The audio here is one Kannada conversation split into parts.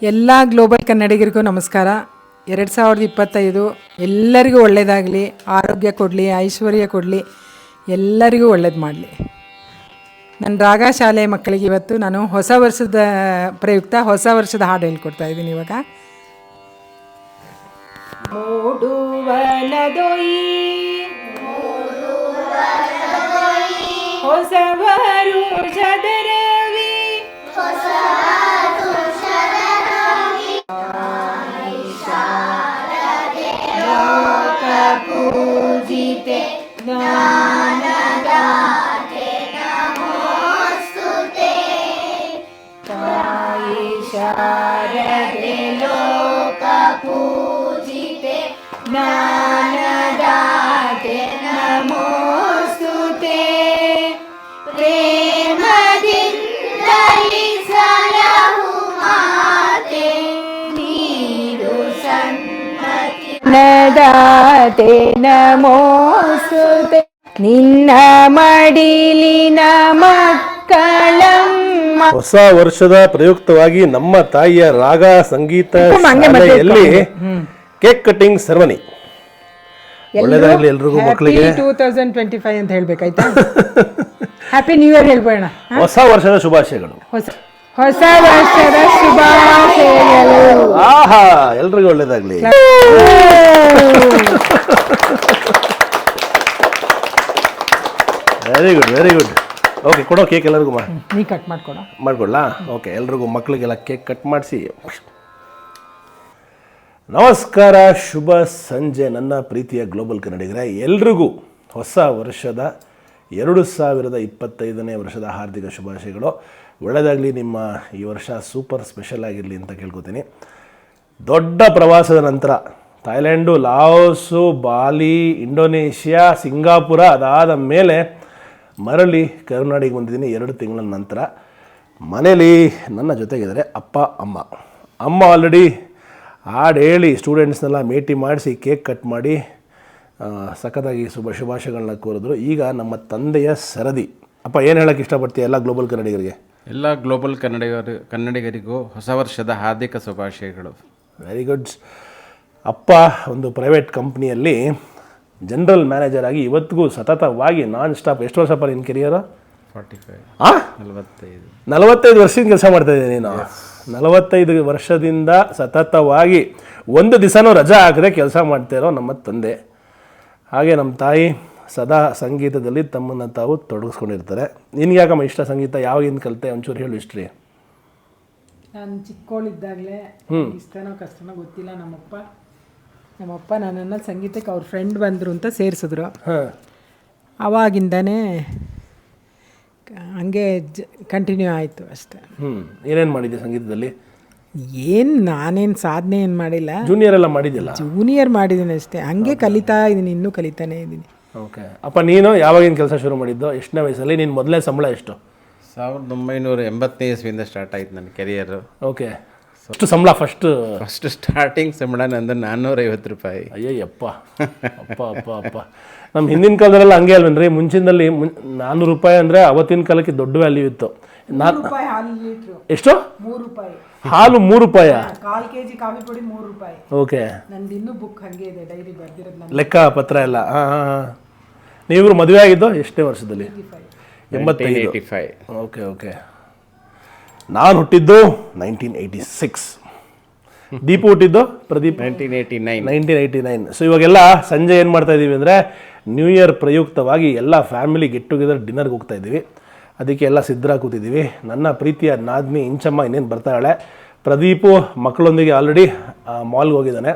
ಎಲ್ಲ ಗ್ಲೋಬಲ್ ಕನ್ನಡಿಗರಿಗೂ ನಮಸ್ಕಾರ. 2025 ಎಲ್ಲರಿಗೂ ಒಳ್ಳೆಯದಾಗಲಿ, ಆರೋಗ್ಯ ಕೊಡಲಿ, ಐಶ್ವರ್ಯ ಕೊಡಲಿ, ಎಲ್ಲರಿಗೂ ಒಳ್ಳೇದು ಮಾಡಲಿ. ನನ್ನ ರಾಗ ಶಾಲೆ ಮಕ್ಕಳಿಗೆ ಇವತ್ತು ನಾನು ಹೊಸ ವರ್ಷದ ಪ್ರಯುಕ್ತ ಹೊಸ ವರ್ಷದ ಹಾಡು ಹೇಳ್ಕೊಡ್ತಾ ಇದ್ದೀನಿ. ಇವಾಗ ಹೊಸ ವರುಷದ ರವಿ ಪೂಜಿತೆ ಜ್ಞಾನದಾತೆ ನಮೋಸ್ತುತೆ ತಾಯಿ ಶಾರದೆ ಲೋಕ ಪೂಜಿತೆ ಜ್ಞಾನದಾತೆ ನಮೋಸ್ತುತೆ ಪ್ರೇಮದಿಂದಲಿ ಸಲಹು ಮಾತೆ ನೀರು ಸನ್ಮತಿ ನದಾತೆ ನಮೋಸ್ತುತೆ ನಿನ್ನ ಮಡಿಲಿನ ಮಕ್ಕಳಮ್ಮ. ಹೊಸ ವರ್ಷದ ಪ್ರಯುಕ್ತವಾಗಿ ನಮ್ಮ ತಾಯಿಯ ರಾಗ ಸಂಗೀತ ಶಾಲೆಯಲ್ಲಿ ಕೇಕ್ ಕಟ್ಟಿಂಗ್ ಸೆರೆಮನಿ. ಒಳ್ಳೆದಾಗಲಿ ಎಲ್ರಿಗೂ ಮಕ್ಕಳಿಗೆ. 2025 ಅಂತ ಹೇಳ್ಬೇಕಾಯ್ತಾ? ಹ್ಯಾಪಿ ನ್ಯೂ ಇಯರ್ ಹೇಳ್ಬೋಣ. ಹೊಸ ವರ್ಷದ ಶುಭಾಶಯಗಳು. ಹೊಸ ವರ್ಷದ ಶುಭಾಶಯಗಳು. ಆಹಾ, ಎಲ್ರಿಗೂ ಒಳ್ಳೆದಾಗ್ಲಿ. Very good, very good. Okay, ಕೊಡೋ ಕೇಕ್ ಎಲ್ಲರಿಗೂ. ನೀ ಕಟ್ ಮಾಡ್ಕೊಡ್ಲಾ? ಓಕೆ, ಎಲ್ರಿಗೂ ಮಕ್ಕಳಿಗೆಲ್ಲ ಕೇಕ್ ಕಟ್ ಮಾಡಿಸಿ. ನಮಸ್ಕಾರ, ಶುಭ ಸಂಜೆ ನನ್ನ ಪ್ರೀತಿಯ ಗ್ಲೋಬಲ್ ಕನ್ನಡಿಗರೇ. ಎಲ್ರಿಗೂ ಹೊಸ ವರ್ಷದ 2025ನೇ ವರ್ಷದ ಹಾರ್ದಿಕ ಶುಭಾಶಯಗಳು. ಒಳ್ಳೆಯದಾಗಲಿ. ನಿಮ್ಮ ಈ ವರ್ಷ ಸೂಪರ್ ಸ್ಪೆಷಲ್ ಆಗಿರಲಿ ಅಂತ ಕೇಳ್ಕೊತೀನಿ. ದೊಡ್ಡ ಪ್ರವಾಸದ ನಂತರ ಥಾಯ್ಲ್ಯಾಂಡು, ಲಾವೋಸು, ಬಾಲಿ, ಇಂಡೋನೇಷ್ಯಾ, ಸಿಂಗಾಪುರ ಅದಾದ ಮೇಲೆ ಮರಳಿ ಕರ್ನಾಟಕಕ್ಕೆ ಬಂದಿದ್ದೀನಿ 2 ತಿಂಗಳ ನಂತರ. ಮನೇಲಿ ನನ್ನ ಜೊತೆಗಿದ್ದಾರೆ ಅಪ್ಪ ಅಮ್ಮ. ಅಮ್ಮ ಆಲ್ರೆಡಿ ಹಾಡು ಹೇಳಿ ಸ್ಟೂಡೆಂಟ್ಸ್ನೆಲ್ಲ ಭೇಟಿ ಮಾಡಿಸಿ ಕೇಕ್ ಕಟ್ ಮಾಡಿ ಸಖತ್ತಾಗಿ ಶುಭಾಶಯಗಳನ್ನ ಕೋರಿದ್ರು. ಈಗ ನಮ್ಮ ತಂದೆಯ ಸರದಿ. ಅಪ್ಪ, ಏನು ಹೇಳೋಕ್ಕೆ ಇಷ್ಟಪಡ್ತೀಯ ಎಲ್ಲ ಗ್ಲೋಬಲ್ ಕನ್ನಡಿಗರಿಗೆ? ಎಲ್ಲ ಗ್ಲೋಬಲ್ ಕನ್ನಡಿಗರಿಗೂ ಹೊಸ ವರ್ಷದ ಹಾರ್ದಿಕ ಶುಭಾಶಯಗಳು. Very good. ಅಪ್ಪ ಒಂದು ಪ್ರೈವೇಟ್ ಕಂಪ್ನಿಯಲ್ಲಿ ಜನರಲ್ ಮ್ಯಾನೇಜರ್ ಆಗಿ ಇವತ್ತಿಗೂ ಸತತವಾಗಿ ನಾನ್ ಸ್ಟಾಪ್. ಎಷ್ಟು ವರ್ಷ ಪರ್ ಇನ್ ಕೆರಿಯರು? 45 ವರ್ಷದಿಂದ ಕೆಲಸ ಮಾಡ್ತಾ ಇದ್ದೀನಿ ನೀನು. 45 ವರ್ಷದಿಂದ ಸತತವಾಗಿ ಒಂದು ದಿವಸನೂ ರಜಾ ಹಾಕದೆ ಕೆಲಸ ಮಾಡ್ತಾ ಇರೋ ನಮ್ಮ ತಂದೆ. ಹಾಗೆ ನಮ್ಮ ತಾಯಿ ಸದಾ ಸಂಗೀತದಲ್ಲಿ ತಮ್ಮನ್ನು ತಾವು ತೊಡಗಿಸ್ಕೊಂಡಿರ್ತಾರೆ. ನಿನ್ಗೆ ಯಾಕಮ್ಮ ಇಷ್ಟ ಸಂಗೀತ? ಯಾವಾಗಿಂದ ಕಲಿತೆ? ಒಂಚೂರು ಹೇಳು ಹಿಸ್ಟ್ರಿ. ನಾನು ಚಿಕ್ಕವಳಿದ್ದಾಗಲೇ ಇಷ್ಟನೋ ಕಷ್ಟನೋ ಗೊತ್ತಿಲ್ಲ, ನಮ್ಮಪ್ಪ ನನ್ನನ್ನು ಸಂಗೀತಕ್ಕೆ ಅವ್ರ ಫ್ರೆಂಡ್ ಬಂದರು ಅಂತ ಸೇರಿಸಿದ್ರು. ಆವಾಗಿಂದನೇ ಹಂಗೆ ಕಂಟಿನ್ಯೂ ಆಯಿತು ಅಷ್ಟೇ. ಏನೇನು ಮಾಡಿದ್ದೆ ಸಂಗೀತದಲ್ಲಿ? ನಾನೇನು ಸಾಧನೆ ಏನು ಮಾಡಿಲ್ಲ. ಜೂನಿಯರ್ ಎಲ್ಲ ಮಾಡಿದ್ದಿಲ್ಲ? ಜೂನಿಯರ್ ಮಾಡಿದ್ದೀನಿ ಅಷ್ಟೇ. ಹಂಗೆ ಕಲಿತಾ ಇದ್ದೀನಿ, ಇನ್ನೂ ಕಲಿತಾನೇ ಇದ್ದೀನಿ. ಓಕೆ. ಅಪ್ಪ, ನೀನು ಯಾವಾಗಿನ ಕೆಲಸ ಶುರು ಮಾಡಿದ್ದು? ಎಷ್ಟನೇ ವಯಸ್ಸಲ್ಲಿ? ನಿನ್ನ ಮೊದಲೇ ಸಂಬಳ ಎಷ್ಟು? 1980ನೇ ಇಸ್ವಿಯಿಂದ ಸ್ಟಾರ್ಟ್ ಆಯ್ತು ನನ್ನ ಕೆರಿಯರು. ಓಕೆ. ಅಷ್ಟು ಸಂಬಳ? ಫಸ್ಟ್ ಸ್ಟಾರ್ಟಿಂಗ್ ಸಂಬಳ ನಂದು 450 ರೂಪಾಯಿ. ಅಯ್ಯಪ್ಪ, ಅಪ್ಪ ಅಪ್ಪ ಅಪ್ಪ. ನಮ್ಮ ಹಿಂದಿನ ಕಾಲದಲ್ಲೆಲ್ಲ ಹಂಗೆ ಅಲ್ವೇನ್ರಿ? ಮುಂಚಿನಲ್ಲಿ 400 ರೂಪಾಯಿ ಅಂದರೆ ಅವತ್ತಿನ ಕಾಲಕ್ಕೆ ದೊಡ್ಡ ವ್ಯಾಲ್ಯೂ ಇತ್ತು. ಎಷ್ಟು? 3 ರೂಪಾಯಿ ಹಾಲು. 3 ರೂಪಾಯಿ? 1/4 kg ಕಾಫಿ ಪುಡಿ 3 ರೂಪಾಯಿ. ಓಕೆ. ನಂದು ಇನ್ನೂ ಬುಕ್ ಹಂಗೆ ಇದೆ, ಡೈರಿ ಬರ್ದಿರೋದು, ಲೆಕ್ಕ ಪತ್ರ ಎಲ್ಲ. ನೀವು ಮದುವೆ ಆಗಿದ್ದು ಎಷ್ಟನೇ ವರ್ಷದಲ್ಲಿ? 85. Okay okay. ನಾನು ಹುಟ್ಟಿದ್ದು 1986. ದೀಪು ಹುಟ್ಟಿದ್ದು? ಪ್ರದೀಪ್ 1989. ಸೊ ಇವಾಗೆಲ್ಲ ಸಂಜೆ ಏನು ಮಾಡ್ತಾ ಇದ್ದೀವಿ ಅಂದರೆ, ನ್ಯೂ ಇಯರ್ ಪ್ರಯುಕ್ತವಾಗಿ ಎಲ್ಲ ಫ್ಯಾಮಿಲಿ ಗೆಟ್ ಟುಗೆದರ್ ಡಿನ್ನರ್ಗೆ ಹೋಗ್ತಾ ಇದ್ದೀವಿ. ಅದಕ್ಕೆ ಎಲ್ಲ ಸಿದ್ಧರಾಗಿ ಕೂತಿದ್ದೀವಿ. ನನ್ನ ಪ್ರೀತಿಯ ನಾದ್ನಿ ಇಂಚಮ್ಮ ಇನ್ನೇನು ಬರ್ತಾಳೆ. ಪ್ರದೀಪು ಮಕ್ಕಳೊಂದಿಗೆ ಆಲ್ರೆಡಿ ಮಾಲ್ಗೆ ಹೋಗಿದ್ದಾನೆ.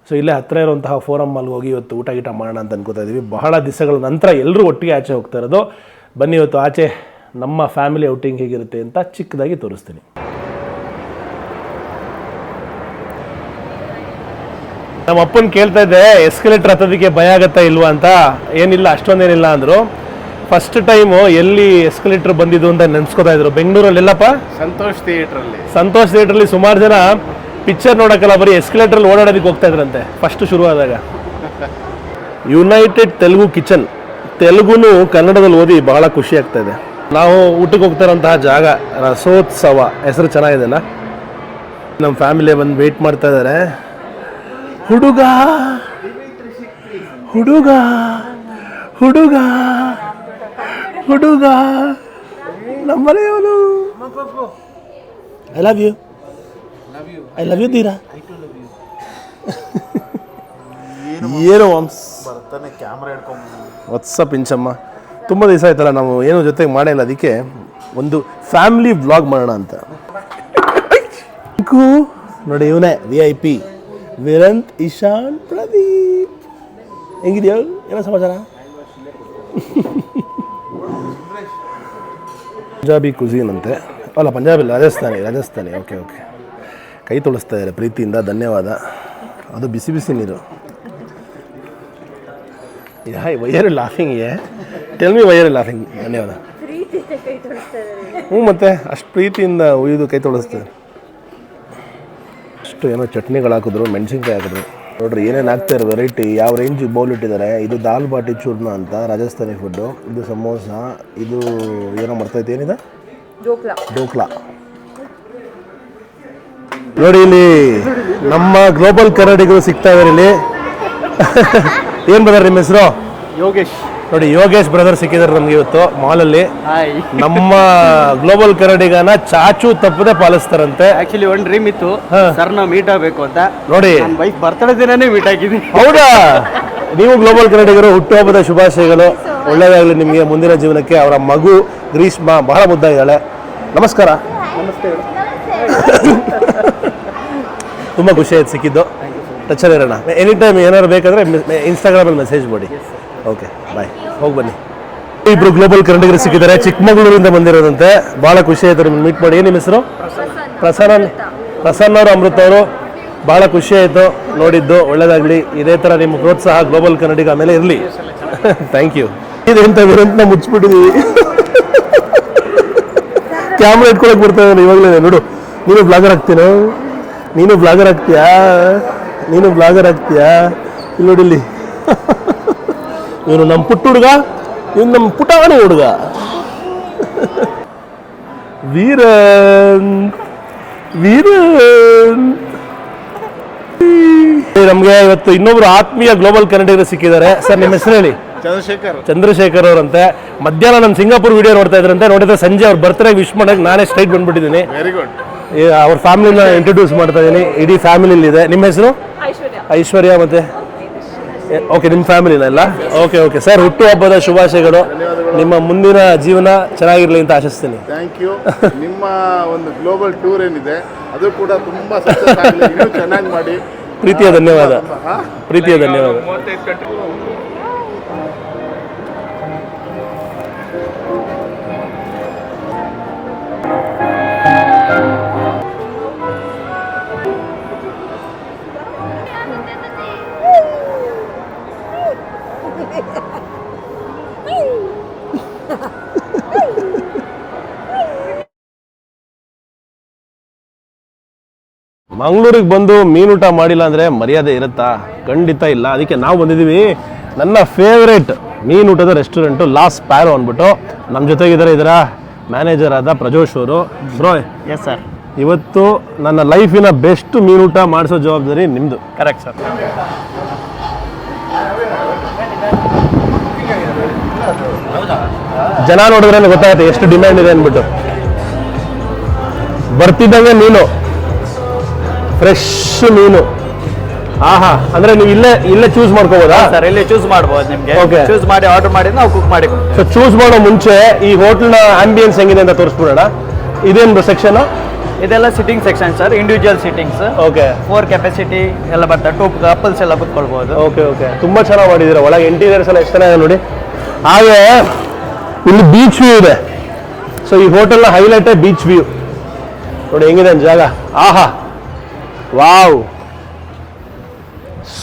ಸೊ ಇಲ್ಲೇ ಹತ್ತಿರ ಇರುವಂತಹ ಫೋರಮ್ ಮಾಲ್ಗೆ ಹೋಗಿ ಇವತ್ತು ಊಟ ಗೀಟ ಮಾಡೋಣ ಅಂತ ಅನ್ಕೋತಾ ಇದ್ದೀವಿ. ಬಹಳ ದಿವಸಗಳ ನಂತರ ಎಲ್ಲರೂ ಒಟ್ಟಿಗೆ ಆಚೆ ಹೋಗ್ತಾ ಇರೋದು. ಬನ್ನಿ ಇವತ್ತು ಆಚೆ ನಮ್ಮ ಫ್ಯಾಮಿಲಿ ಔಟಿಂಗ್ ಹೇಗಿರುತ್ತೆ ಅಂತ ಚಿಕ್ಕದಾಗಿ ತೋರಿಸ್ತೀನಿ. ನಮ್ಮ ಅಪ್ಪನ ಕೇಳ್ತಾ ಇದ್ದೆ, ಎಸ್ಕಲೇಟರ್ ಹತ್ತೋದಕ್ಕೆ ಭಯ ಆಗತ್ತಾ ಇಲ್ವಾ ಅಂತ. ಏನಿಲ್ಲ, ಅಷ್ಟೊಂದೇನಿಲ್ಲ ಅಂದರು. ಫಸ್ಟ್ ಟೈಮು ಎಲ್ಲಿ ಎಸ್ಕಲೇಟರ್ ಬಂದಿದ್ದು ಅಂತ ನೆನೆಸ್ಕೋತಾ ಇದ್ರು. ಬೆಂಗಳೂರಲ್ಲಿ ಎಲ್ಲಪ್ಪ? ಸಂತೋಷ್ ಥಿಯೇಟ್ರಲ್ಲಿ ಸುಮಾರು ಜನ ಪಿಕ್ಚರ್ ನೋಡೋಕ್ಕಲ್ಲ ಬರೀ ಎಸ್ಕಲೇಟರಲ್ಲಿ ಓಡಾಡೋದಕ್ಕೆ ಹೋಗ್ತಾ ಇದ್ರಂತೆ ಫಸ್ಟ್ ಶುರುವಾದಾಗ. ಯುನೈಟೆಡ್ ತೆಲುಗು ಕಿಚನ್, ತೆಲುಗುನು ಕನ್ನಡದಲ್ಲಿ ಓದಿ ಬಹಳ ಖುಷಿ ಆಗ್ತಾ ಇದೆ. ನಾವು ಊಟಕ್ಕೆ ಹೋಗ್ತಾ ಇರೋಂತಹ ಜಾಗ ರಸೋತ್ಸವ, ಹೆಸರು ಚೆನ್ನಾಗಿದೆನಾ? ನಮ್ಮ ಫ್ಯಾಮಿಲಿ ಬಂದು ವೆಯ್ಟ್ ಮಾಡ್ತಾ ಇದ್ದಾರೆ. ಹುಡುಗ ಹುಡುಗ ಹುಡುಗ ಹುಡುಗ ನಮ್ಮನೆಯವನು. I love you, I love you Dheera. ಏನು ಬರ್ತಾನೆ ಕ್ಯಾಮ್ರಾ ಹಿಡ್ಕೊಂಡು ವಾಟ್ಸಪ್ ಇಂಚಮ್ಮ. ತುಂಬ ದಿವಸ ಆಯ್ತಲ್ಲ ನಾವು ಏನೋ ಜೊತೆಗೆ ಮಾಡಿಲ್ಲ, ಅದಕ್ಕೆ ಒಂದು ಫ್ಯಾಮಿಲಿ ವ್ಲಾಗ್ ಮಾಡೋಣ ಅಂತ. ನೋಡಿ ಇವನೇ VIP ವಿರಂತ್ ಇಶಾನ್ ಪ್ರದೀಪ್. ಹೆಂಗಿದೆಯೋ ಏನೋ ಸಮಾಚಾರ? ಪಂಜಾಬಿ ಕುಝೀನ್ ಅಂತೆ. ಅಲ್ಲ ಪಂಜಾಬಿ ರಾಜಸ್ಥಾನಿ. ಓಕೆ ಕೈ ತೊಳಿಸ್ತಾ ಇದ್ದಾರೆ ಪ್ರೀತಿಯಿಂದ, ಧನ್ಯವಾದ. ಅದು ಬಿಸಿ ಬಿಸಿ ನೀರು. Hi why are you laughing? Tell me why are you laughing? ಧನ್ಯವಾದ. ಹ್ಞೂ ಮತ್ತೆ ಅಷ್ಟು ಪ್ರೀತಿಯಿಂದ ಉಯ್ದು ಕೈ ತೊಳಿಸ್ತಾರೆ. ಅಷ್ಟು ಏನೋ ಚಟ್ನಿಗಳು ಹಾಕಿದ್ರು, ಮೆಣಸಿನ್ಕಾಯಿ ಹಾಕಿದ್ರು. ನೋಡ್ರಿ ಏನೇನು ಹಾಕ್ತಾರೆ ವೆರೈಟಿ, ಯಾವ ರೇಂಜ್ ಬೌಲ್ ಇಟ್ಟಿದ್ದಾರೆ. ಇದು ದಾಲ್ ಬಾಟಿ ಚೂರ್ಮ ಅಂತ ರಾಜಸ್ಥಾನಿ ಫುಡ್ಡು. ಇದು ಸಮೋಸ, ಇದು ಏನೋ ಮರ್ತೈತೆ, ಏನಿದೆ? ಡೋಕ್ಲಾ. ನೋಡಿ ಇಲ್ಲಿ ನಮ್ಮ ಗ್ಲೋಬಲ್ ಕನ್ನಡಿಗರು ಸಿಗ್ತಾ ಇದ್ದಾರೆ ಇಲ್ಲಿ. ಏನು ಬ್ರದರ್ ನಿಮ್ಮ ಹೆಸರು? ಯೋಗೇಶ್. ನೋಡಿ ಯೋಗೇಶ್ ಬ್ರದರ್ ಸಿಕ್ಕಿದ್ದಾರೆ ನಮ್ಗೆ ಇವತ್ತು ಮಾಲಲ್ಲಿ. ನಮ್ಮ ಗ್ಲೋಬಲ್ ಕನ್ನಡಿಗನ ಚಾಚು ತಪ್ಪದೆ ಪಾಲಿಸ್ತಾರಂತೆ. ಆಕ್ಚುಲಿ ಒಂದು ಡ್ರೀಮ್ ಇತ್ತು ಸರ್ ನಾವು ಮೀಟ್ ಆಗಬೇಕು ಅಂತ. ನೋಡಿ ವೈಫ್ ಬರ್ತಡೇ ದಿನಾನೇ ಮೀಟ್ ಆಗಿದ್ದೀನಿ. ಹೌದಾ? ನೀವು ಗ್ಲೋಬಲ್ ಕನ್ನಡಿಗರು ಹುಟ್ಟುಹಬ್ಬದ ಶುಭಾಶಯಗಳು. ಒಳ್ಳೆಯದಾಗಲಿ ನಿಮಗೆ ಮುಂದಿನ ಜೀವನಕ್ಕೆ. ಅವರ ಮಗು ಗ್ರೀಷ್ಮಾ ಬಹಳ ಮುದ್ದಾಗಿದ್ದಾಳೆ. ನಮಸ್ಕಾರ. ನಮಸ್ತೆ. ತುಂಬ ಖುಷಿ ಆಯ್ತು ಸಿಕ್ಕಿದ್ದು. ಟಚಲ್ಲಿ ಇರೋಣ. ಎನಿ ಟೈಮ್ ಏನಾದ್ರು ಬೇಕಾದರೆ ಇನ್ಸ್ಟಾಗ್ರಾಮಲ್ಲಿ ಮೆಸೇಜ್ ಮಾಡಿ. Okay bye. ಹೋಗಿ ಬನ್ನಿ. ಇಬ್ರು ಗ್ಲೋಬಲ್ ಕನ್ನಡಿಗರು ಸಿಕ್ಕಿದ್ದಾರೆ, ಚಿಕ್ಕಮಗಳೂರಿಂದ ಬಂದಿರೋದಂತೆ. ಭಾಳ ಖುಷಿ ಆಯ್ತು ನಿಮ್ಗೆ ಮೀಟ್ ಮಾಡಿ. ಏನು ನಿಮ್ಮ ಹೆಸರು? ಪ್ರಸನ್ನ ಅವರು, ಅಮೃತ ಅವರು. ಭಾಳ ಖುಷಿ ಆಯಿತು ನೋಡಿದ್ದು. ಒಳ್ಳೇದಾಗಲಿ. ಇದೇ ಥರ ನಿಮ್ಮ ಪ್ರೋತ್ಸಾಹ ಗ್ಲೋಬಲ್ ಕನ್ನಡಿಗ ಮೇಲೆ ಇರಲಿ. Thank you. ಇದು ಎಂತ ವಿರಂತ್ನ ಮುಚ್ಚಿಬಿಟ್ಟಿದ್ದೀವಿ. ಕ್ಯಾಮ್ರಾ ಇಟ್ಕೊಳಕ್ಕೆ ಬರ್ತಾ ಇದ್ದಾನೆ ಇವಾಗಲೇ. ನೋಡು, ನೀನು ಬ್ಲಾಗರ್ ಆಗ್ತೀನೋ? ನೀನು ಬ್ಲಾಗರ್ ಆಗ್ತೀಯಾ? ಇಲ್ಲಿ ನೋಡಿಲ್ಲಿ. ಇವನು ನಮ್ಮ ಪುಟ್ಟ ಹುಡುಗ, ಇವನು ನಮ್ಮ ಪುಟಾಣಿ ಹುಡುಗ ವೀರನ್. ನಮ್ಗೆ ಇವತ್ತು ಇನ್ನೊಬ್ರು ಆತ್ಮೀಯ ಗ್ಲೋಬಲ್ ಕನ್ನಡಿಗರು ಸಿಕ್ಕಿದ್ದಾರೆ. ಸರ್ ನಿಮ್ಮ ಹೆಸರು ಹೇಳಿ? ಚಂದ್ರಶೇಖರ್ ಅವರಂತೆ. ಮಧ್ಯಾಹ್ನ ನಾನು ಸಿಂಗಾಪುರ್ ವಿಡಿಯೋ ನೋಡ್ತಾ ಇದ್ರಂತೆ. ನೋಡಿದ್ರೆ ಸಂಜೆ ಅವ್ರ ಬರ್ತ್ಡೇ ವಿಶ್ ಮಾಡಕ್ಕೆ ನಾನೇ ಸ್ಟ್ರೈಟ್ ಬಂದ್ಬಿಟ್ಟಿದ್ದೀನಿ. Very good. ಅವ್ರ ಫ್ಯಾಮಿಲಿನ ಇಂಟ್ರೊಡ್ಯೂಸ್ ಮಾಡ್ತಾ ಇದ್ದೀನಿ. ಇಡೀ ಫ್ಯಾಮಿಲಿಲಿದೆ. ನಿಮ್ಮ ಹೆಸರು? ಐಶ್ವರ್ಯ. ಮತ್ತೆ ಓಕೆ, ನಿಮ್ಮ ಫ್ಯಾಮಿಲಿನ ಎಲ್ಲ? ಓಕೆ ಸರ್, ಹುಟ್ಟುಹಬ್ಬದ ಶುಭಾಶಯಗಳು. ನಿಮ್ಮ ಮುಂದಿನ ಜೀವನ ಚೆನ್ನಾಗಿರಲಿ ಅಂತ ಆಶಿಸ್ತೀನಿ. Thank you. ನಿಮ್ಮ ಒಂದು ಗ್ಲೋಬಲ್ ಟೂರ್ ಏನಿದೆ ಅದು ಕೂಡ ತುಂಬ ಸಕ್ಸಸ್ ಆಗಲಿ, ಇನ್ನೂ ಚೆನ್ನಾಗಿ ಮಾಡಿ. ಪ್ರೀತಿಯ ಧನ್ಯವಾದ. ಪ್ರೀತಿಯ ಧನ್ಯವಾದ. ಮಂಗಳೂರಿಗೆ ಬಂದು ಮೀನೂಟ ಮಾಡಿಲ್ಲ ಅಂದರೆ ಮರ್ಯಾದೆ ಇರುತ್ತಾ? ಖಂಡಿತ ಇಲ್ಲ. ಅದಕ್ಕೆ ನಾವು ಬಂದಿದ್ದೀವಿ ನನ್ನ ಫೇವ್ರೇಟ್ ಮೀನೂಟದ ರೆಸ್ಟೋರೆಂಟು ಲಾಸ್ ಪ್ಯಾರೋ ಅಂದ್ಬಿಟ್ಟು. ನಮ್ಮ ಜೊತೆಗಿದ್ದಾರೆ ಇದರ ಮ್ಯಾನೇಜರ್ ಆದ ಪ್ರಜೋಶ್ ಅವರು. Bro, yes sir. ಇವತ್ತು ನನ್ನ ಲೈಫಿನ ಬೆಸ್ಟ್ ಮೀನೂಟ ಮಾಡಿಸೋ ಜವಾಬ್ದಾರಿ ನಿಮ್ಮದು. Correct sir. ಜನ ನೋಡಿದ್ರೆ ಗೊತ್ತಾಗುತ್ತೆ ಎಷ್ಟು ಡಿಮ್ಯಾಂಡ್ ಇದೆ ಅಂದ್ಬಿಟ್ಟು. ಬರ್ತಿದ್ದಂಗೆ ಮೀನು, ಫ್ರೆಶ್ ಮೀನು. ಆಹಾ, ಅಂದ್ರೆ ನೀವು ಇಲ್ಲೇ ಚೂಸ್ ಮಾಡ್ಕೋಬೋದಾ? ಸರ್ ಇಲ್ಲಿ ಚೂಸ್ ಮಾಡ್ಬೋದು ನಿಮಗೆ. Okay. ಚೂಸ್ ಮಾಡಿ ಆರ್ಡರ್ ಮಾಡಿ ನಾವು ಕುಕ್ ಮಾಡಿ. ಸೊ ಚೂಸ್ ಮಾಡೋ ಮುಂಚೆ ಈ ಹೋಟೆಲ್ನ ಆಂಬಿಯನ್ಸ್ ಹೆಂಗಿದೆ ಅಂತ ತೋರಿಸ್ಬಿಡೋಣ. ಇದೇನು ಸೆಕ್ಷನ್? ಇದೆಲ್ಲ sitting section sir, individual sittings. Okay. 4 capacity ಎಲ್ಲ ಬರ್ತದೆ. 2 ಕಪಲ್ಸ್ ಎಲ್ಲ ಕುತ್ಕೊಳ್ಬಹುದು. ಓಕೆ ತುಂಬಾ ಚೆನ್ನಾಗಿ ಮಾಡಿದ್ದೀರಾ. ಒಳಗೆ ಇಂಟೀರಿಯರ್ಸ್ ಎಲ್ಲ ಎಷ್ಟು ಚೆನ್ನಾಗಿದೆ ನೋಡಿ. ಹಾಗೆ ಇಲ್ಲಿ ಬೀಚ್ ವ್ಯೂ ಇದೆ. ಸೊ ಈ ಹೋಟೆಲ್ನ ಹೈಲೈಟೇ ಬೀಚ್ ವ್ಯೂ. ನೋಡಿ ಹೆಂಗಿದೆ ಜಾಗ. ಆಹಾ, ವಾವ್,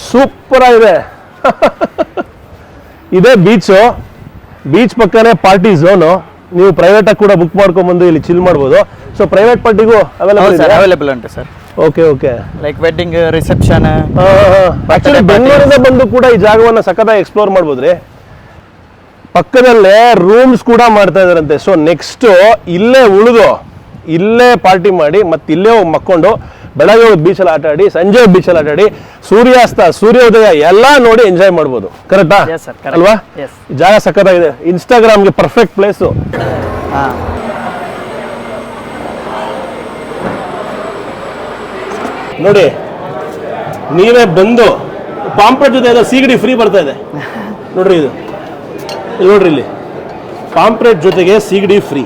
ಸೂಪರ್ ಆಗಿದೆ. ಇದೇ ಬೀಚು. ಬೀಚ್ ಪಕ್ಕನೇ ಪಾರ್ಟಿ ಝೋನು. ನೀವು ಪ್ರೈವೇಟಾಗಿ ಕೂಡ ಬುಕ್ ಮಾಡ್ಕೊಂಡ್ಬಂದು ಇಲ್ಲಿ ಚಿಲ್ ಮಾಡ್ಬೋದು. ಸೊ ಪ್ರೈವೇಟ್ ಪಾರ್ಟಿಗೂ ಅವೈಲೇಬಲ್ ಉಂಟು sir. Okay. Like wedding, reception. Actually ಬೆಂಗಳೂರಿಂದ ಬಂದು ಕೂಡ ಈ ಜಾಗವನ್ನು ಸಖತ್ತಾಗಿ ಎಕ್ಸ್ಪ್ಲೋರ್ ಮಾಡ್ಬೋದ್ರಿ. ಪಕ್ಕದಲ್ಲೇ ರೂಮ್ಸ್ ಕೂಡ ಮಾಡ್ತಾ ಇದಾರಂತೆ. ಸೊ ನೆಕ್ಸ್ಟ್ ಇಲ್ಲೇ ಉಳಿದು ಇಲ್ಲೇ ಪಾರ್ಟಿ ಮಾಡಿ ಮತ್ತೆ ಇಲ್ಲೇ ಹೋಗಿ ಮಕ್ಕೊಂಡು ಬೆಳಗ್ಗೆ ಹೋಗಿ ಬೀಚಲ್ಲಿ ಆಟ ಆಡಿ, ಸಂಜೆ ಹೋಗಿ ಬೀಚಲ್ಲಿ ಆಟ ಆಡಿ, ಸೂರ್ಯಾಸ್ತ ಸೂರ್ಯೋದಯ ಎಲ್ಲ ನೋಡಿ ಎಂಜಾಯ್ ಮಾಡ್ಬೋದು. ಕರೆಕ್ಟಾ? Yes, sir, correct. ಅಲ್ವಾ? Yes. ಜಾಗ ಸಖತ್ತಾಗಿದೆ, ಇನ್ಸ್ಟಾಗ್ರಾಮ್ಗೆ ಪರ್ಫೆಕ್ಟ್ ಪ್ಲೇಸು. ಹಾಂ, ನೋಡಿ ನೀವೇ ಬಂದು ಪಾಂಪ್ಲೆಟ್ ಜೊತೆ ಎಲ್ಲ ಸಿಗಡಿ ಫ್ರೀ ಬರ್ತಾ ಇದೆ ನೋಡ್ರಿ. ಇದು ಇಲ್ಲಿ ನೋಡ್ರಿ, ಇಲ್ಲಿ ಪಾಂಪ್ಲೆಟ್ ಜೊತೆಗೆ ಸಿಗಡಿ ಫ್ರೀ.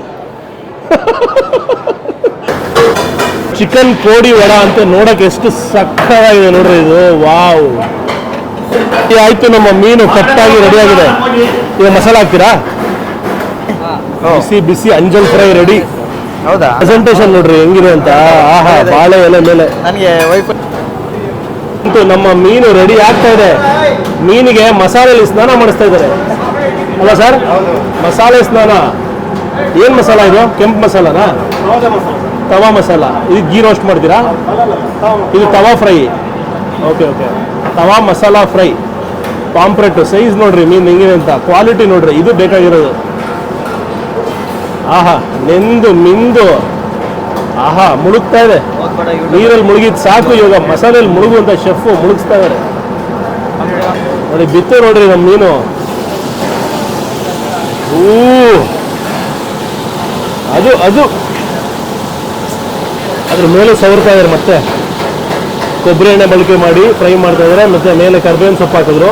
ಚಿಕನ್ ಕೋಡಿ ವಡ ಅಂತ ನೋಡಕ್ಕೆ ಎಷ್ಟು ಸಕ್ಕತ್ತಾಗಿದೆ ನೋಡ್ರಿ ಇದು. ವಾವ್, ಆಯ್ತು, ನಮ್ಮ ಮೀನು ಕಟ್ಟಾಗಿ ರೆಡಿ ಆಗಿದೆ. ಈಗ ಮಸಾಲ ಹಾಕ್ತೀರಾ? ಬಿಸಿ ಬಿಸಿ ಅಂಜಲ್ ಫ್ರೈ ರೆಡಿ. ಹೌದಾ? ಪ್ರೆಸೆಂಟೇಷನ್ ನೋಡ್ರಿ ಹೆಂಗಿದೆ ಅಂತ. ಆಹಾ, ಬಾಳೆ ಎಲೆ ಮೇಲೆ ನನಗೆ ವೈಫ್ ಅಂತೂ ನಮ್ಮ ಮೀನು ರೆಡಿ ಆಗ್ತಾ ಇದೆ. ಮೀನಿಗೆ ಮಸಾಲೆಯಲ್ಲಿ ಸ್ನಾನ ಮಾಡಿಸ್ತಾ ಇದ್ದಾರೆ ಅಲ್ಲ ಸರ್? ಮಸಾಲೆ ಸ್ನಾನ. ಏನ್ ಮಸಾಲ ಇದು? ಕೆಂಪು ಮಸಾಲನಾ? ತವಾ ಮಸಾಲ. ಇದು ಗೀ ರೋಸ್ಟ್ ಮಾಡ್ತೀರಾ? ಇದು ತವಾ ಫ್ರೈ. ಓಕೆ ಓಕೆ, ತವಾ ಮಸಾಲ ಫ್ರೈ. ಪಾಂಪ್ರೆಟ್ ಸೈಜ್ ನೋಡ್ರಿ ಮೀನು ಹೆಂಗಿದೆ ಅಂತ, ಕ್ವಾಲಿಟಿ ನೋಡ್ರಿ, ಇದು ಬೇಕಾಗಿರೋದು. ಆಹಾ, ನೆಂದು ಮಿಂದು ಆಹಾ ಮುಳುಗ್ತಾ ಇದೆ. ನೀರಲ್ಲಿ ಮುಳುಗಿದ್ ಸಾಕು, ಇವಾಗ ಮಸಾಲೆಯಲ್ಲಿ ಮುಳುಗುವಂತ ಶೆಫ್ ಮುಳುಗಿಸ್ತಾ ಇದ್ದಾರೆ ನೋಡಿ. ಬಿತ್ತು ನೋಡ್ರಿ ನಮ್ಮ ಮೀನು. ಅದು ಅದು ಅದ್ರ ಮೇಲೆ ಸವರ್ತಾ ಇದಾರೆ. ಮತ್ತೆ ಕೊಬ್ಬರಿ ಎಣ್ಣೆ ಬಳಕೆ ಮಾಡಿ ಫ್ರೈ ಮಾಡ್ತಾ ಇದಾರೆ. ಮತ್ತೆ ಮೇಲೆ ಕರ್ಬೇವಿನ ಸೊಪ್ಪು ಹಾಕಿದ್ರು.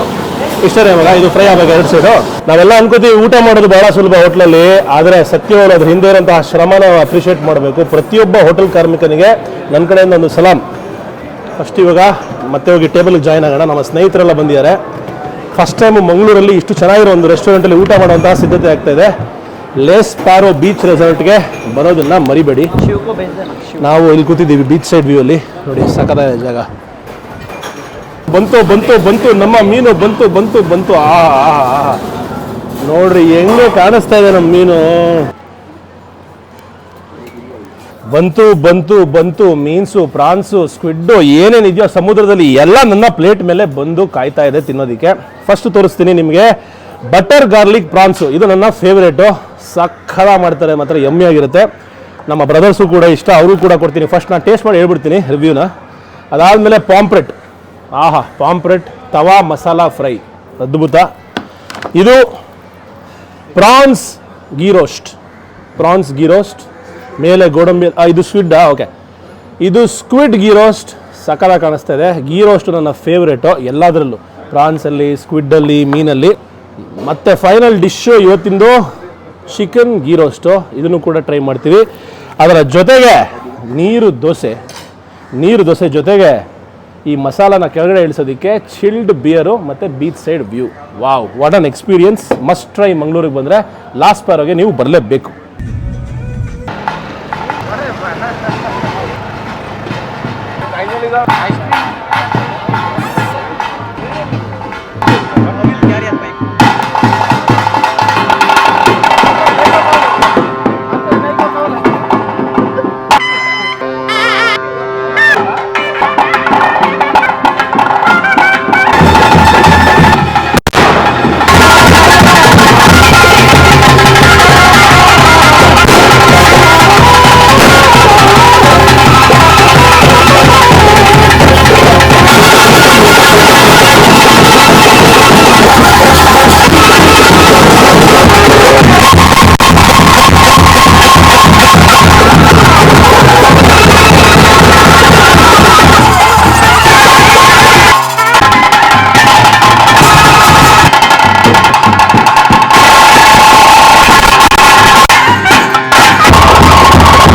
ಇಷ್ಟೇ ಮಗ, ಇದು ಫ್ರೈ ಆಗಬೇಕು ಎರಡು ಸೈಡು. ನಾವೆಲ್ಲ ಅನ್ಕೋತೀವಿ ಊಟ ಮಾಡೋದು ಬಹಳ ಸುಲಭ ಹೋಟ್ಲಲ್ಲಿ, ಆದರೆ ಸತ್ಯವಾಗಿ ಅದ್ರ ಹಿಂದೆ ಇರೋಂತಹ ಶ್ರಮನ ಅಪ್ರಿಷಿಯೇಟ್ ಮಾಡಬೇಕು. ಪ್ರತಿಯೊಬ್ಬ ಹೋಟೆಲ್ ಕಾರ್ಮಿಕನಿಗೆ ನನ್ನ ಕಡೆಯಿಂದ ಒಂದು ಸಲಾಮ್. ಫಸ್ಟ್ ಇವಾಗ ಮತ್ತೆ ಹೋಗಿ ಟೇಬಲ್ಗೆ ಜಾಯ್ನ್ ಆಗೋಣ. ನಮ್ಮ ಸ್ನೇಹಿತರೆಲ್ಲ ಬಂದಿದ್ದಾರೆ. ಫಸ್ಟ್ ಟೈಮು ಮಂಗಳೂರಲ್ಲಿ ಇಷ್ಟು ಚೆನ್ನಾಗಿರೋ ಒಂದು ರೆಸ್ಟೋರೆಂಟಲ್ಲಿ ಊಟ ಮಾಡುವಂತಹ ಸಿದ್ಧತೆ ಆಗ್ತಾ ಇದೆ. ಲೇಸ್ ಪ್ಯಾರೋ ಬೀಚ್ ರೆಸಾರ್ಟ್ಗೆ ಬರೋದನ್ನ ಮರಿಬೇಡಿ. ನಾವು ಇಲ್ಲಿ ಕೂತಿದ್ದೀವಿ ಬೀಚ್ ಸೈಡ್ ವ್ಯೂ ಅಲ್ಲಿ. ನೋಡಿ ಸಖತ್ತಾಗಿದೆ ಜಾಗ. ಬಂತು ಬಂತು ಬಂತು ನಮ್ಮ ಮೀನು, ಬಂತು ಬಂತು ಬಂತು. ಆಹಾ, ನೋಡ್ರಿ ಹೆಂಗೆ ಕಾಣಿಸ್ತಾ ಇದೆ ನಮ್ಮ ಮೀನು. ಬಂತು ಬಂತು ಬಂತು. ಮೀನ್ಸು, ಪ್ರಾನ್ಸು, ಸ್ಕ್ವಿಡ್ಡು, ಏನೇನಿದೆಯೋ ಸಮುದ್ರದಲ್ಲಿ ಎಲ್ಲ ನನ್ನ ಪ್ಲೇಟ್ ಮೇಲೆ ಬಂದು ಕಾಯ್ತಾ ಇದೆ ತಿನ್ನೋದಕ್ಕೆ. ಫಸ್ಟ್ ತೋರಿಸ್ತೀನಿ ನಿಮಗೆ ಬಟರ್ ಗಾರ್ಲಿಕ್ ಪ್ರಾನ್ಸು. ಇದು ನನ್ನ ಫೇವ್ರೇಟು. ಸಕ್ಕದ ಮಾಡ್ತಾರೆ, ಮಾತ್ರ ಯಮ್ಮಿ ಆಗಿರುತ್ತೆ. ನಮ್ಮ ಬ್ರದರ್ಸು ಕೂಡ ಇಷ್ಟ, ಅವರು ಕೂಡ ಕೊಡ್ತೀನಿ. ಫಸ್ಟ್ ನಾನು ಟೇಸ್ಟ್ ಮಾಡಿ ಹೇಳ್ಬಿಡ್ತೀನಿ ರಿವ್ಯೂನ. ಅದಾದಮೇಲೆ ಪಾಂಪ್ರೆಟ್. ಆಹಾ, ಪಾಂಪ್ರೆಟ್ ತವಾ ಮಸಾಲ ಫ್ರೈ ಅದ್ಭುತ. ಇದು prawns ghee roast. Prawns ghee roast ಮೇಲೆ ಗೋಡಂಬಿ. ಇದು ಸ್ಕ್ವಿಡ್. ಓಕೆ, ಇದು ಸ್ಕ್ವಿಡ್ ಗೀ ರೋಸ್ಟ್. ಸಕಲ ಕಾಣಿಸ್ತಾ ಇದೆ. ಗೀ ರೋಸ್ಟ್ ನನ್ನ ಫೇವ್ರೇಟು ಎಲ್ಲದರಲ್ಲೂ, ಪ್ರಾನ್ಸಲ್ಲಿ, ಸ್ಕ್ವಿಡ್ಡಲ್ಲಿ, ಮೀನಲ್ಲಿ. ಮತ್ತು ಫೈನಲ್ ಡಿಶ್ಶು ಇವತ್ತಿಂದು ಚಿಕನ್ ಗೀ ರೋಸ್ಟು. ಇದನ್ನು ಕೂಡ ಟ್ರೈ ಮಾಡ್ತೀವಿ. ಅದರ ಜೊತೆಗೆ ನೀರು ದೋಸೆ ಜೊತೆಗೆ ಈ ಮಸಾಲಾನ ಕೆಳಗಡೆ ಇಳಿಸೋದಕ್ಕೆ ಚಿಲ್ಡ್ ಬಿಯರು ಮತ್ತು beach side view. Wow, what an experience. Must try. ಮಂಗಳೂರಿಗೆ ಬಂದರೆ ಲಾಸ್ಟ್ ಪ್ಯಾರೋಗೆ ನೀವು ಬರಲೇಬೇಕು.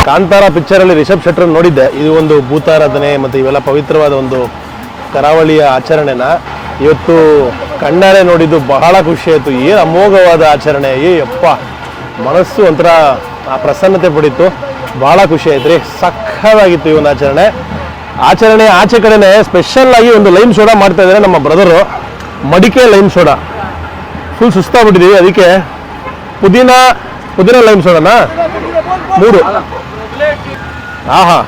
ಕಾಂತಾರ ಪಿಕ್ಚರಲ್ಲಿ ರಿಷಬ್ ಶೆಟ್ಟರ್ ನೋಡಿದ್ದೆ. ಇದು ಒಂದು ಭೂತಾರಾಧನೆ ಮತ್ತು ಇವೆಲ್ಲ ಪವಿತ್ರವಾದ ಒಂದು ಕರಾವಳಿಯ ಆಚರಣೆನ ಇವತ್ತು ಕಣ್ಣಾರೆ ನೋಡಿದ್ದು ಬಹಳ ಖುಷಿ ಆಯಿತು. ಏನು ಅಮೋಘವಾದ ಆಚರಣೆ. ಅಪ್ಪ, ಮನಸ್ಸು ಒಂಥರ ಆ ಪ್ರಸನ್ನತೆ ಪಡೀತು. ಭಾಳ ಖುಷಿ ಆಯ್ತು ರೀ. ಸಕ್ಕತ್ತಾಗಿತ್ತು ಈ ಒಂದು ಆಚರಣೆ. ಆಚೆ ಕಡೆನೇ ಸ್ಪೆಷಲ್ ಆಗಿ ಒಂದು ಲೈಮ್ ಸೋಡಾ ಮಾಡ್ತಾ ಇದ್ದಾರೆ ನಮ್ಮ ಬ್ರದರು. ಮಡಿಕೆ ಲೈಮ್ ಸೋಡಾ. ಫುಲ್ ಸುಸ್ತಾಗ್ಬಿಟ್ಟಿದ್ದೀವಿ, ಅದಕ್ಕೆ ಪುದೀನ ಲೈಮ್ ಸೋಡಾನಾ 3. ಆಹಾ,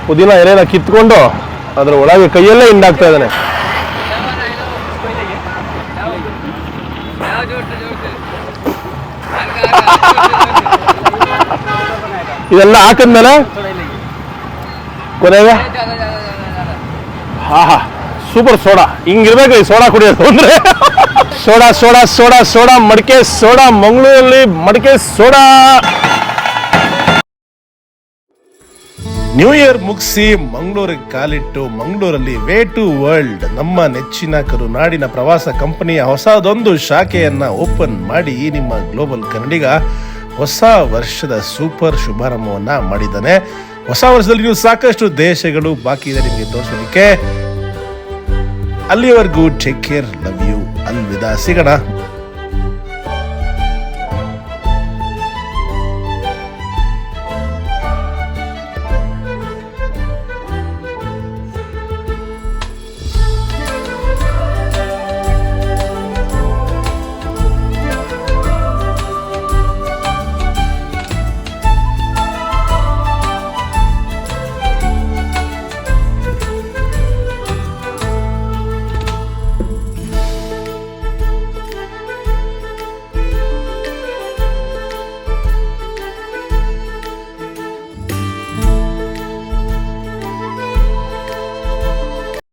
ಪುದೀನ ಎಲೆನ ಕಿತ್ಕೊಂಡು ಅದರ ಒಳಗೆ ಕೈಯಲ್ಲೇ ಹಿಂಡಾಗ್ತಾ ಇದ್ದಾನೆ. ಇದೆಲ್ಲ ಹಾಕಿದ್ಮೇಲೆ ಕೊನೆಗೆ ಹಾ ಸೂಪರ್ ಸೋಡಾ, ಹಿಂಗಿರ್ಬೇಕು ಈ ಸೋಡಾ ಕುಡಿಯೋದು ಅಂದ್ರೆ. ಸೋಡಾ ಸೋಡಾ ಸೋಡಾ ಸೋಡಾ ಮಡಿಕೆ ಸೋಡಾ, ಮಂಗಳೂರಲ್ಲಿ ಮಡಿಕೆ ಸೋಡಾ. ನ್ಯೂ ಇಯರ್ ಮುಗಿಸಿ ಮಂಗಳೂರಿಗೆ ಕಾಲಿಟ್ಟು ಮಂಗಳೂರಲ್ಲಿ ವೇ ಟು ವರ್ಲ್ಡ್ ನಮ್ಮ ನೆಚ್ಚಿನ ಕರುನಾಡಿನ ಪ್ರವಾಸ ಕಂಪನಿಯ ಹೊಸದೊಂದು ಶಾಖೆಯನ್ನ ಓಪನ್ ಮಾಡಿ ನಿಮ್ಮ ಗ್ಲೋಬಲ್ ಕನ್ನಡಿಗ ಹೊಸ ವರ್ಷದ ಸೂಪರ್ ಶುಭಾರಂಭವನ್ನ ಮಾಡಿದ್ದಾನೆ. ಹೊಸ ವರ್ಷದಲ್ಲಿ ನೀವು ಸಾಕಷ್ಟು ದೇಶಗಳು ಬಾಕಿ ಇದೆ ನಿಮಗೆ ತೋರಿಸೋದಕ್ಕೆ. ಅಲ್ಲಿವರೆಗೂ ಟೇಕ್ ಕೇರ್, ಲವ್ ಯು, ಅಲ್ವಿದಾ, ಸಿಗೋಣ